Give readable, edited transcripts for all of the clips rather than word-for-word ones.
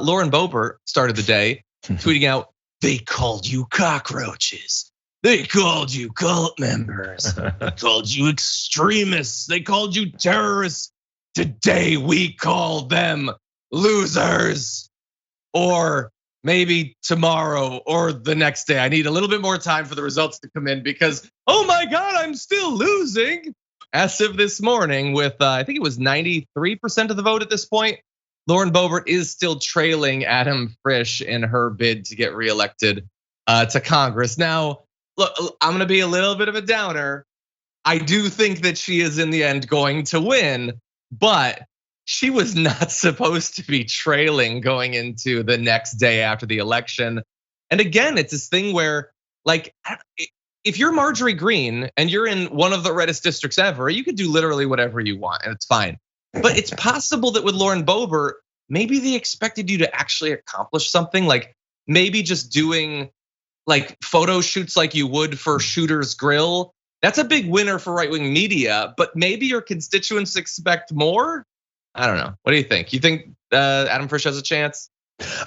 Lauren Boebert started the day tweeting out, "They called you cockroaches. They called you cult members. They called you extremists. They called you terrorists. Today we call them losers." Or maybe tomorrow or the next day. I need a little bit more time for the results to come in because, oh my God, I'm still losing. As of this morning with, I think it was 93% of the vote at this point, Lauren Boebert is still trailing Adam Frisch in her bid to get reelected to Congress. Now, look, I'm gonna be a little bit of a downer. I do think that she is in the end going to win, but she was not supposed to be trailing going into the next day after the election. And again, it's this thing where, like, if you're Marjorie Greene and you're in one of the reddest districts ever, you could do literally whatever you want and it's fine. But it's possible that with Lauren Boebert, maybe they expected you to actually accomplish something, like maybe just doing like photo shoots like you would for Shooter's Grill. That's a big winner for right-wing media, but maybe your constituents expect more. I don't know. What do you think? You think Adam Frisch has a chance?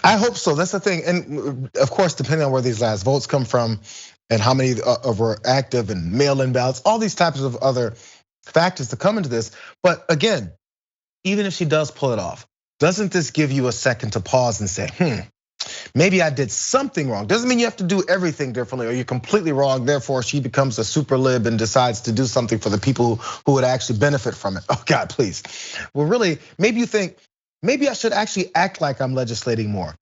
I hope so. That's the thing. And of course, depending on where these last votes come from and how many were active and mail-in ballots, all these types of other factors to come into this. But again, even if she does pull it off, doesn't this give you a second to pause and say, maybe I did something wrong? Doesn't mean you have to do everything differently or you're completely wrong. Therefore, she becomes a super lib and decides to do something for the people who would actually benefit from it. Oh God, please. Well, really, maybe you think, maybe I should actually act like I'm legislating more.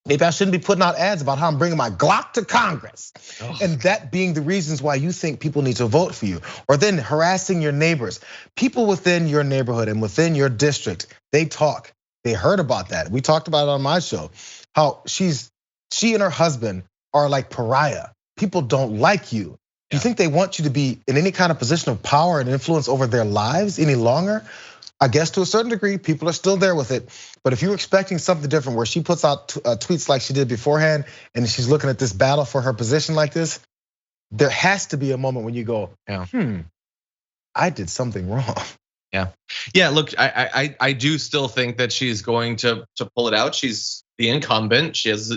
Maybe I shouldn't be putting out ads about how I'm bringing my Glock to Congress. And that being the reasons why you think people need to vote for you. Or then harassing your neighbors. People within your neighborhood and within your district, they talk. They heard about that. We talked about it on my show. How she and her husband are like pariah. People don't like you. Do you think they want you to be in any kind of position of power and influence over their lives any longer? I guess to a certain degree, people are still there with it. But if you're expecting something different where she puts out tweets like she did beforehand and she's looking at this battle for her position like this, there has to be a moment when you go, I did something wrong. Yeah. Look, I do still think that she's going to pull it out. She's the incumbent. She has,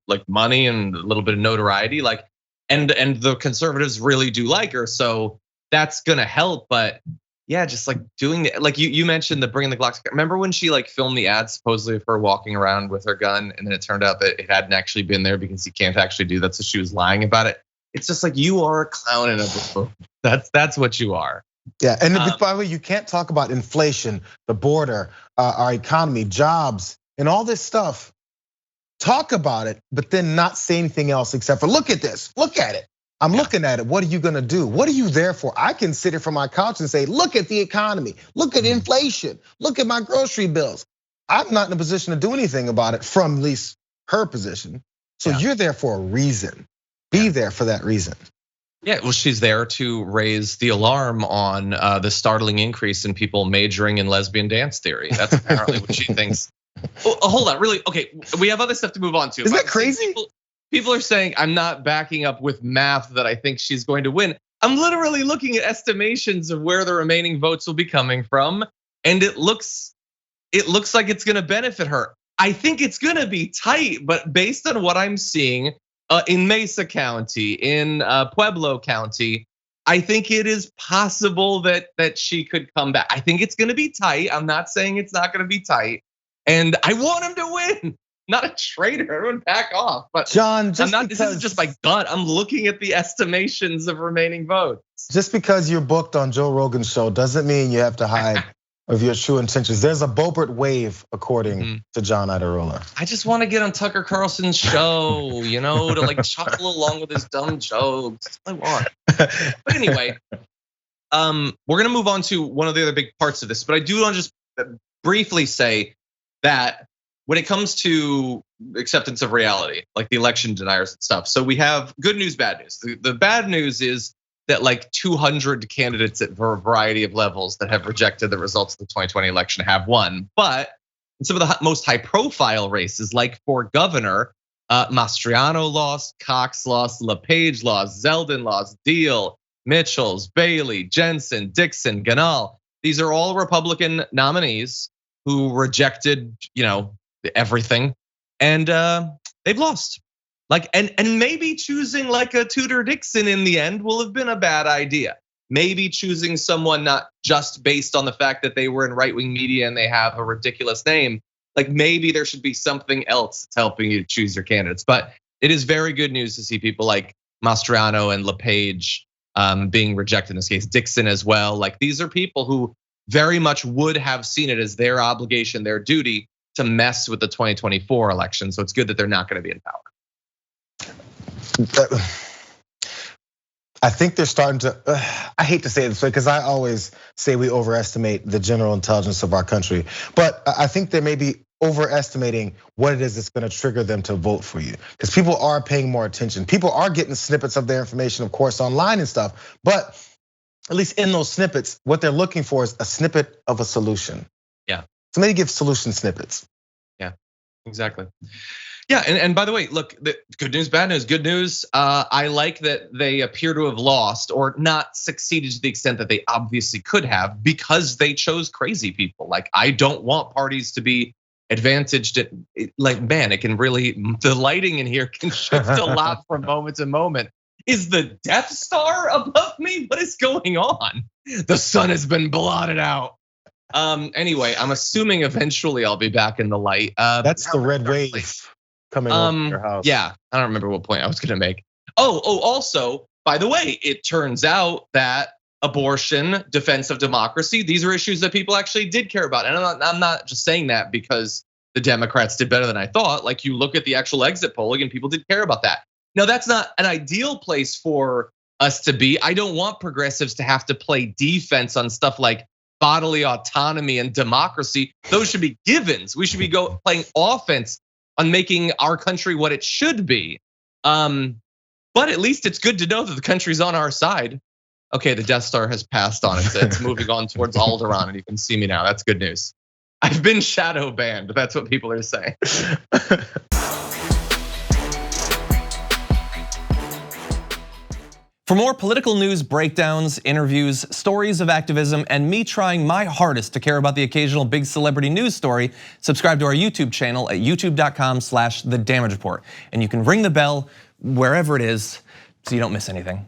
like money and a little bit of notoriety, like, and the conservatives really do like her. So that's gonna help. But yeah, just like doing it, like you mentioned the bringing the Glocks. Remember when she like filmed the ad supposedly of her walking around with her gun, and then it turned out that it hadn't actually been there because you can't actually do that. So she was lying about it. It's just like you are a clown in a book. That's what you are. Yeah, and by the way, you can't talk about inflation, the border, our economy, jobs, and all this stuff. Talk about it, but then not say anything else except for look at this, look at it. I'm looking at it. What are you gonna do? What are you there for? I can sit here from my couch and say, look at the economy, look at inflation, look at my grocery bills. I'm not in a position to do anything about it from at least her position. So you're there for a reason. Be there for that reason. Yeah, well, she's there to raise the alarm on the startling increase in people majoring in lesbian dance theory. That's apparently what she thinks. Oh, hold on, really? Okay, we have other stuff to move on to. Isn't that crazy? People are saying I'm not backing up with math that I think she's going to win. I'm literally looking at estimations of where the remaining votes will be coming from, and it looks like it's gonna benefit her. I think it's gonna be tight, but based on what I'm seeing in Mesa County, in Pueblo County, I think it is possible that she could come back. I think it's gonna be tight. I'm not saying it's not gonna be tight, and I want him to win. Not a traitor, everyone back off. But John, this is just my gut. I'm looking at the estimations of remaining votes. Just because you're booked on Joe Rogan's show doesn't mean you have to hide of your true intentions. There's a Boebert wave, according to John Iadarola. I just want to get on Tucker Carlson's show, to like chuckle along with his dumb jokes. That's what I want. But anyway, we're gonna move on to one of the other big parts of this, but I do want to just briefly say that when it comes to acceptance of reality, like the election deniers and stuff. So we have good news, bad news. The bad news is that like 200 candidates at a variety of levels that have rejected the results of the 2020 election have won. But in some of the most high profile races, like for governor, Mastriano lost, Cox lost, LePage lost, Zeldin lost, Deal, Mitchells, Bailey, Jensen, Dixon, Ganal. These are all Republican nominees who rejected, everything, and they've lost. Like, and maybe choosing like a Tudor Dixon in the end will have been a bad idea. Maybe choosing someone not just based on the fact that they were in right-wing media and they have a ridiculous name. Like, maybe there should be something else that's helping you choose your candidates. But it is very good news to see people like Mastriano and LePage being rejected in this case, Dixon as well. Like, these are people who very much would have seen it as their obligation, their duty to mess with the 2024 election. So it's good that they're not going to be in power. I think they're starting to, I hate to say it this way because I always say we overestimate the general intelligence of our country. But I think they may be overestimating what it is that's gonna trigger them to vote for you. Because people are paying more attention. People are getting snippets of their information, of course, online and stuff. But at least in those snippets, what they're looking for is a snippet of a solution. Yeah. So maybe give solution snippets. Yeah, exactly. Yeah, and by the way, look, the good news, bad news. Good news, I like that they appear to have lost or not succeeded to the extent that they obviously could have because they chose crazy people. Like, I don't want parties to be advantaged at, like, man, it can really, the lighting in here can shift a lot from moment to moment. Is the Death Star above me? What is going on? The sun has been blotted out. Anyway, I'm assuming eventually I'll be back in the light. That's the red wave coming over your house. Yeah, I don't remember what point I was gonna make. Also, by the way, it turns out that abortion, defense of democracy, these are issues that people actually did care about. And I'm not just saying that because the Democrats did better than I thought. Like, you look at the actual exit polling and people did care about that. Now, that's not an ideal place for us to be. I don't want progressives to have to play defense on stuff like bodily autonomy and democracy. Those should be givens. We should be playing offense on making our country what it should be. But at least it's good to know that the country's on our side. Okay, the Death Star has passed on. It's moving on towards Alderaan, and you can see me now. That's good news. I've been shadow banned. That's what people are saying. For more political news, breakdowns, interviews, stories of activism, and me trying my hardest to care about the occasional big celebrity news story, subscribe to our YouTube channel at youtube.com/The Damage Report. And you can ring the bell wherever it is so you don't miss anything.